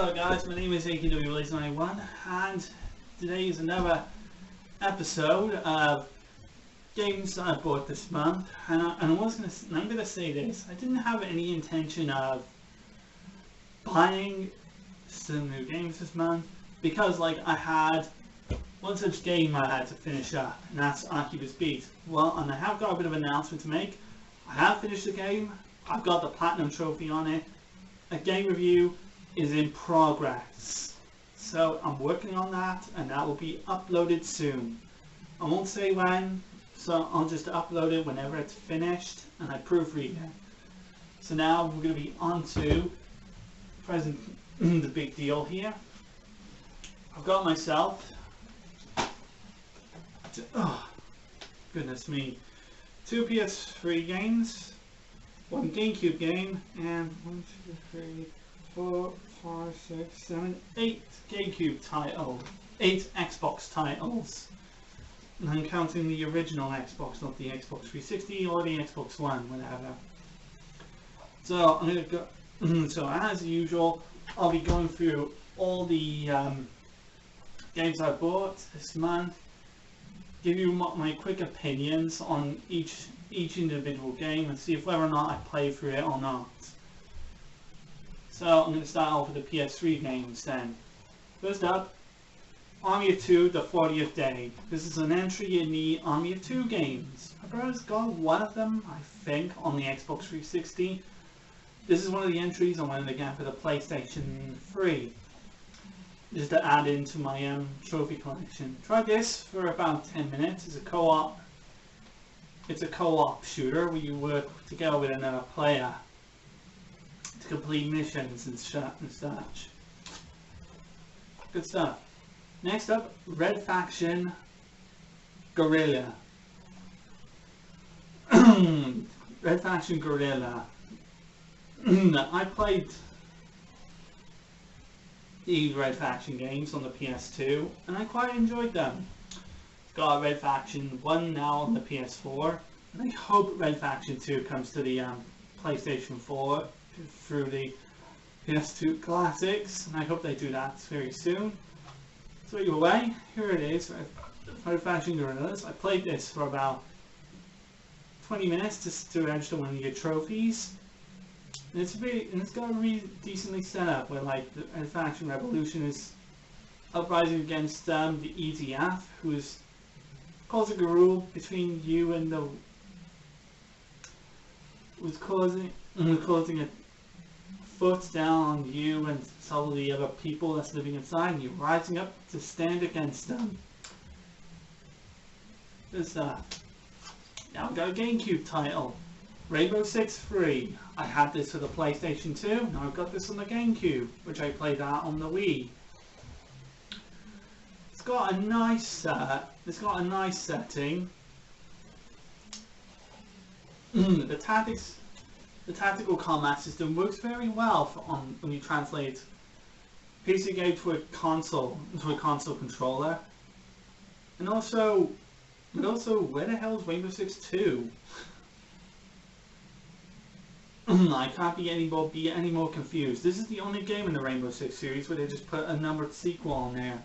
Hello guys, my name is AKW Blaze 91 and today is another episode of games that I bought this month, and I'm going to say this: I didn't have any intention of buying some new games this month because I had one such game I had to finish up, and that's Arquebus Beat. Well, and I have got a bit of an announcement to make. I have finished the game, I've got the Platinum Trophy on it, a game review is in progress, so I'm working on that and that will be uploaded soon. I won't say when, so I'll just upload it whenever it's finished and I proofread it. So now we're going to be on to the big deal here. I've got myself, oh goodness me, 2 PS3 games, 1 GameCube game, and 1, 2, 3, 4, 5, 6, 7, 8 GameCube titles, 8 Xbox titles. And I'm counting the original Xbox, not the Xbox 360 or the Xbox One, whatever. So I'm gonna go. So as usual, I'll be going through all the games I bought this month, give you my quick opinions on each individual game, and see if whether or not I play through it or not. So I'm going to start off with the PS3 games then. First up, Army of Two: The 40th Day. This is an entry in the Army of Two games. My brother's got one of them, I think, on the Xbox 360. This is one of the entries I wanted to get for the PlayStation 3. Just to add into my trophy collection. Try this for about 10 minutes. It's a co-op. It's a co-op shooter where you work together with another player to complete missions and such. Good stuff. Next up, Red Faction Guerrilla. Red Faction Guerrilla. I played the Red Faction games on the PS2 and I quite enjoyed them. Got Red Faction 1 now on the PS4, and I hope Red Faction 2 comes to the PlayStation 4 through the PS2 classics, and I hope they do that very soon. So either way, here it is, Red Faction Guerrillas. I played this for about 20 minutes just to register one of your trophies. And it's got a really decently set up where the Red Faction Revolution is uprising against the EDF, who is causing a rule between you and the causing a foot down on you and some of the other people that's living inside, and you're rising up to stand against them. There's that. Now we've got a GameCube title, Rainbow Six Free. I had this for the PlayStation 2, now I've got this on the GameCube, which I played out on the Wii. It's got a nice setting. The tactical combat system works very well when you translate PC game to a console controller. And also, where the hell is Rainbow Six 2? I can't be any more confused. This is the only game in the Rainbow Six series where they just put a numbered sequel on there.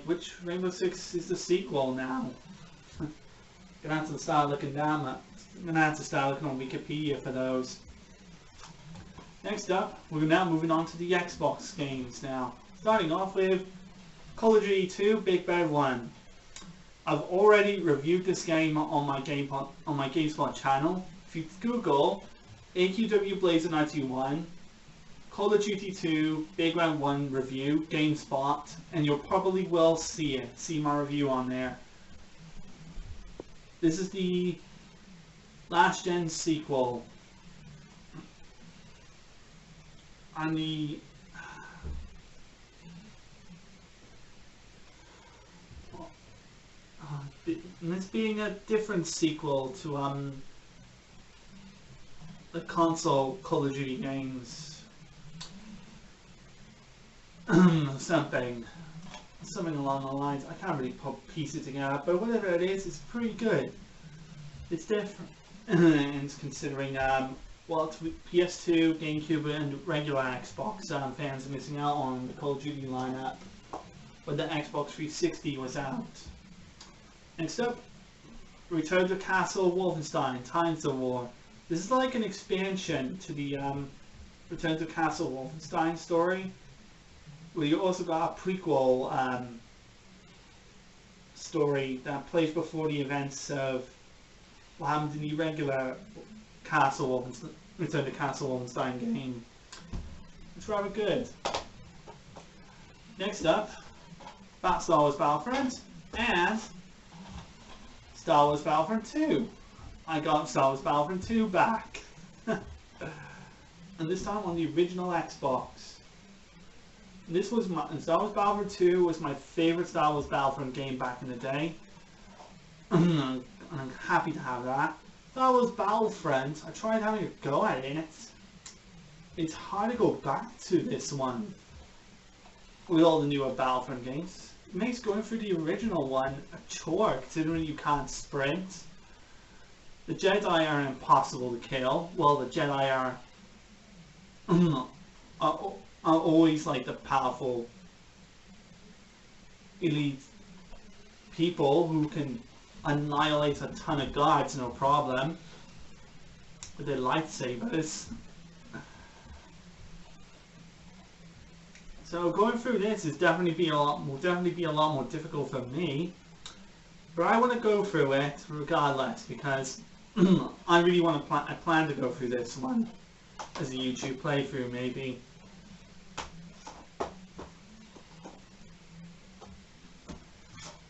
Which Rainbow Six is the sequel now? Gonna have to start looking down. I'm gonna have to start looking on Wikipedia for those. Next up, we're now moving on to the Xbox games now. Starting off with Call of Duty 2: Big Bad 1. I've already reviewed this game on my GameSpot channel. If you Google AQW Blazer 91, Call of Duty 2 Big Bad 1 review, GameSpot, and you'll probably will see my review on there. This is the last gen sequel, and this being a different sequel to the console Call of Duty games. Something along the lines. I can't really piece it together, but whatever it is, it's pretty good. It's different, and it's considering Well, PS2, GameCube, and regular Xbox fans are missing out on the Call of Duty lineup, but the Xbox 360 was out. Next up, Return to Castle Wolfenstein: Tides of War. This is like an expansion to the Return to Castle Wolfenstein story, where you also got a prequel story that plays before the events of what happened in the regular Return to Castle Wolfenstein game. It's rather good. Next up, Star Wars Battlefront and Star Wars Battlefront 2. I got Star Wars Battlefront 2 back. And this time on the original Xbox. Star Wars Battlefront 2 was my favorite Star Wars Battlefront game back in the day. And I'm happy to have that. Star Wars Battlefront, I tried having a go at it, and it's hard to go back to this one with all the newer Battlefront games. It makes going through the original one a chore, considering you can't sprint. The Jedi are impossible to kill. Well, the Jedi are always like the powerful elite people who can annihilate a ton of guards, no problem, with their lightsabers. So going through this is definitely be a lot more difficult for me, but I want to go through it regardless because I really want to I plan to go through this one as a YouTube playthrough maybe.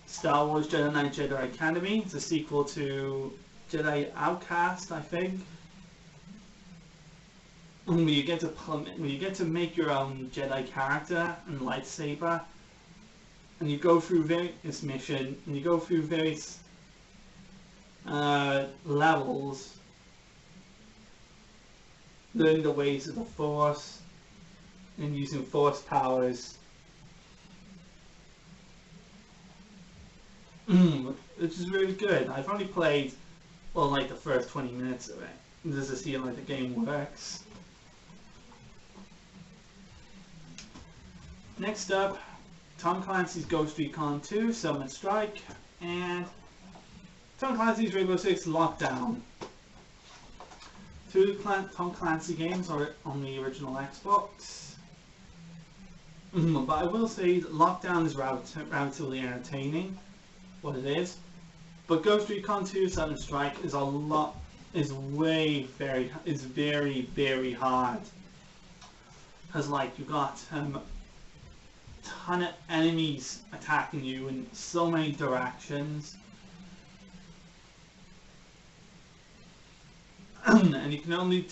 Star Wars Jedi Knight Jedi Academy. It's a sequel to Jedi Outcast, I think. When you get to make your own Jedi character and lightsaber, and you go through various missions, and you go through various levels, learning the ways of the Force, and using Force powers. Which is really good. I've only played, well, like the first 20 minutes of it, just to see how like the game works. Next up, Tom Clancy's Ghost Recon 2, Summon Strike, and Tom Clancy's Rainbow Six Lockdown. Two Tom Clancy games are on the original Xbox. But I will say that Lockdown is relatively entertaining, what it is. But Ghost Recon 2 Summon Strike is very, very hard. Because like you got a ton of enemies attacking you in so many directions. And you can only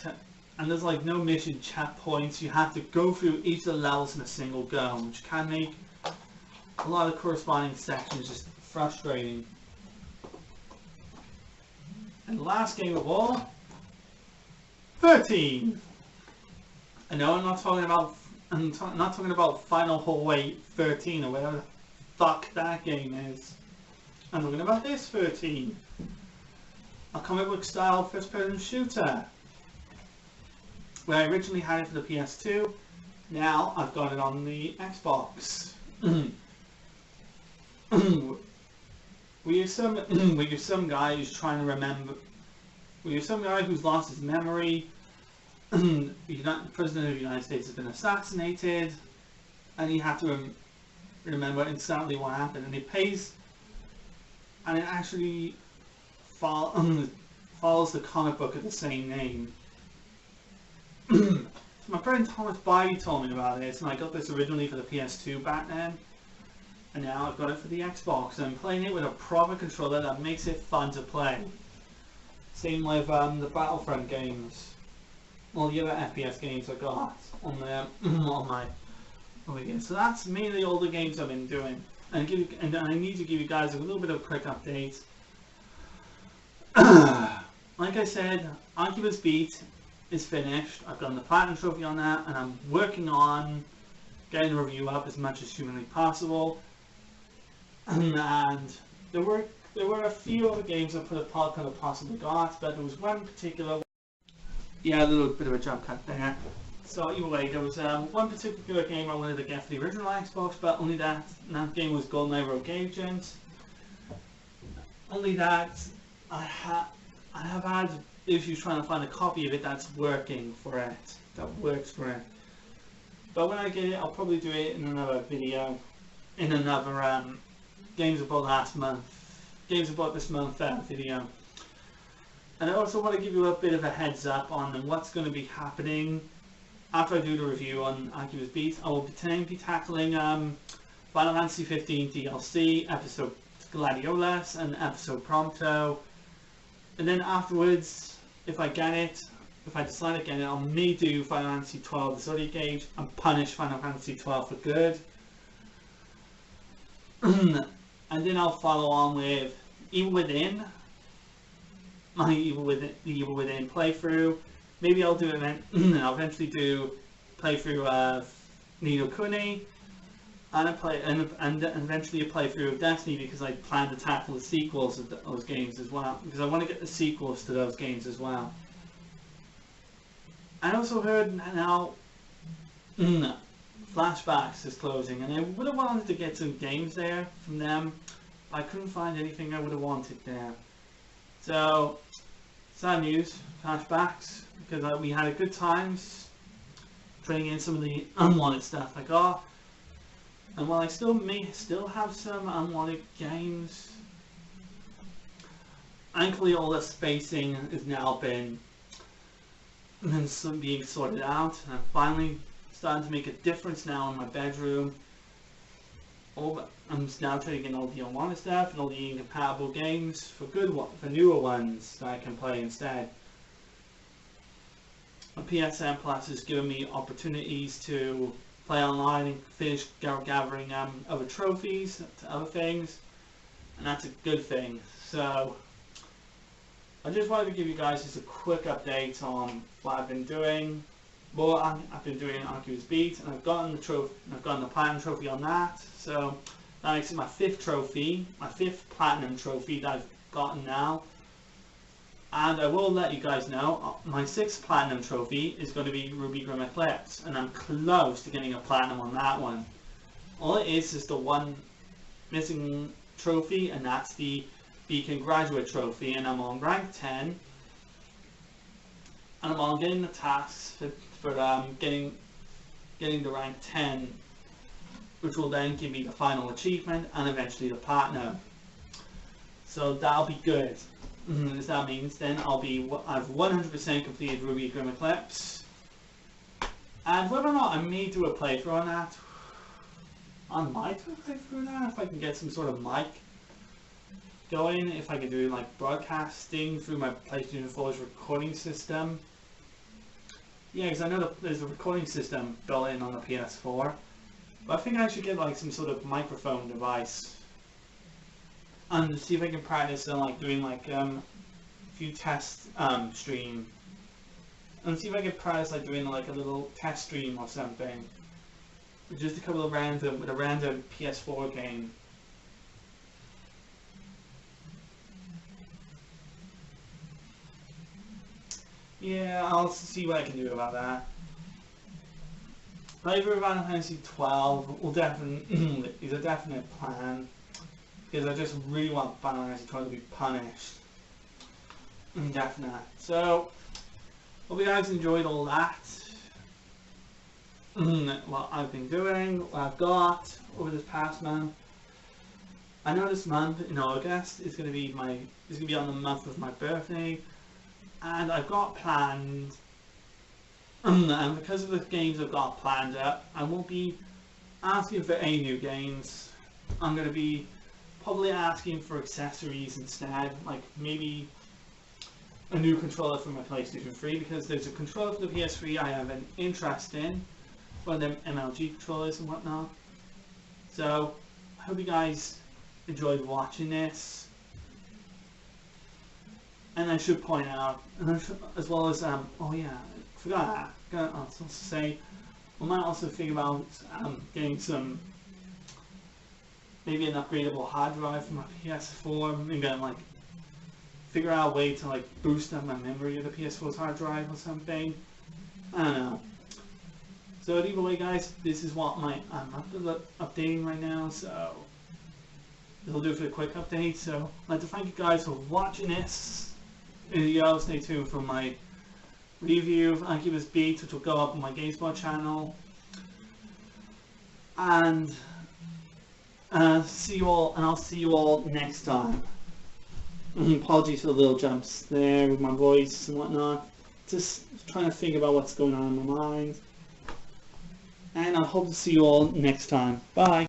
and there's like no mission checkpoints. You have to go through each of the levels in a single go, which can make a lot of corresponding sections just frustrating. And the last game of all, 13. I know I'm not talking about Final Hawaii 13 or whatever the fuck that game is. I'm talking about this 13. A comic book style first person shooter. Where I originally had it for the PS2, now I've got it on the Xbox. We're some guy who's trying to remember. We're some guy who's lost his memory. The President of the United States has been assassinated, and you have to remember instantly what happened. And it actually follows the comic book of the same name. My friend Thomas Bybee told me about this, and I got this originally for the PS2 back then. And now I've got it for the Xbox, and I'm playing it with a proper controller that makes it fun to play. Same with the Battlefront games. All the other FPS games I got on my over here. So that's mainly all the games I've been doing. And I need to give you guys a little bit of a quick update. Like I said, Oculus Beat is finished. I've gotten the Platinum Trophy on that, and I'm working on getting the review up as much as humanly possible. And there were a few other games I could have possibly got, but there was one particular. Yeah, a little bit of a jump cut there. So either way, there was one particular game I wanted to get for the original Xbox, but only that game was GoldenEye Rogue Agent. Only that I have had issues trying to find a copy of it that's working for it, that works for it. But when I get it, I'll probably do it in another video, in another Games About Last Month, Games About This Month video. And I also want to give you a bit of a heads up on what's going to be happening after I do the review on Arceus Beat. I will be tackling Final Fantasy 15 DLC, Episode Gladiolus and Episode Prompto. And then afterwards, if I get it, if I decide to get it, I may do Final Fantasy 12 the Zodiac Age and punish Final Fantasy 12 for good. And then I'll follow on with Evil Within, my Evil Within playthrough. Maybe I'll do I'll eventually do playthrough of Ni no Kuni, and eventually a playthrough of Destiny, because I plan to tackle the sequels of those games as well, because I want to get the sequels to those games as well. I also heard now Flashbacks is closing, and I would have wanted to get some games there from them, but I couldn't find anything I would have wanted there. So, sad news, Flashbacks, because we had a good times trading in some of the unwanted stuff I got. And while I may still have some unwanted games, thankfully all the spacing has now been being sorted out, and I'm finally starting to make a difference now in my bedroom. I'm now trading in all the unwanted stuff and all the incompatible games for newer ones that I can play instead. PSN Plus has given me opportunities to play online and finish gathering other trophies to other things, and that's a good thing. So I just wanted to give you guys just a quick update on what I've been doing. Well, I've been doing Arceus Beat, and I've gotten the trophy. I've gotten the platinum trophy on that. So that makes it my fifth trophy, my fifth platinum trophy that I've gotten now. And I will let you guys know, my sixth platinum trophy is going to be Ruby Grim Eclipse, and I'm close to getting a platinum on that one. All it is the one missing trophy, and that's the Beacon Graduate Trophy, and I'm on rank 10, and I'm on getting the tasks for getting the rank 10, which will then give me the final achievement and eventually the platinum. So that'll be good. That means then I've 100% completed Ruby Grim Eclipse, and whether or not I may do a playthrough on that, I might do a playthrough on that if I can get some sort of mic going, if I can do like broadcasting through my PlayStation 4's recording system. Yeah, because I know that there's a recording system built in on the PS4, but I think I should get like some sort of microphone device and see if I can practice on like doing like a few test stream, and see if I can practice like doing like a little test stream or something, just a couple of with a random PS4 game. Yeah, I'll see what I can do about that. Playthrough of Final Fantasy 12 will definitely is a definite plan, because I just really want Final Fantasy 12 to be punished. Definite. So, hope you guys enjoyed all that. What I've been doing, what I've got over this past month. I know this month in August is going to be on the month of my birthday, and I've got planned. And because of the games I've got planned up, I won't be asking for any new games. I'm going to be probably asking for accessories instead, like maybe a new controller for my PlayStation 3, because there's a controller for the PS3 I have an interest in, one of them MLG controllers and whatnot. So I hope you guys enjoyed watching this. And I should point out, as well as oh yeah, I forgot I was supposed to say, I might also think about getting some, maybe an upgradable hard drive for my PS4, maybe like figure out a way to like boost up my memory of the PS4's hard drive or something. I don't know. So either way, guys, this is what I'm updating right now. So it'll do for the quick update. So I'd like to thank you guys for watching this video. Stay tuned for my review of Incubus Beat, which will go up on my GameSpot channel. And I'll see you all next time. Apologies for the little jumps there with my voice and whatnot. Just trying to think about what's going on in my mind. And I hope to see you all next time. Bye.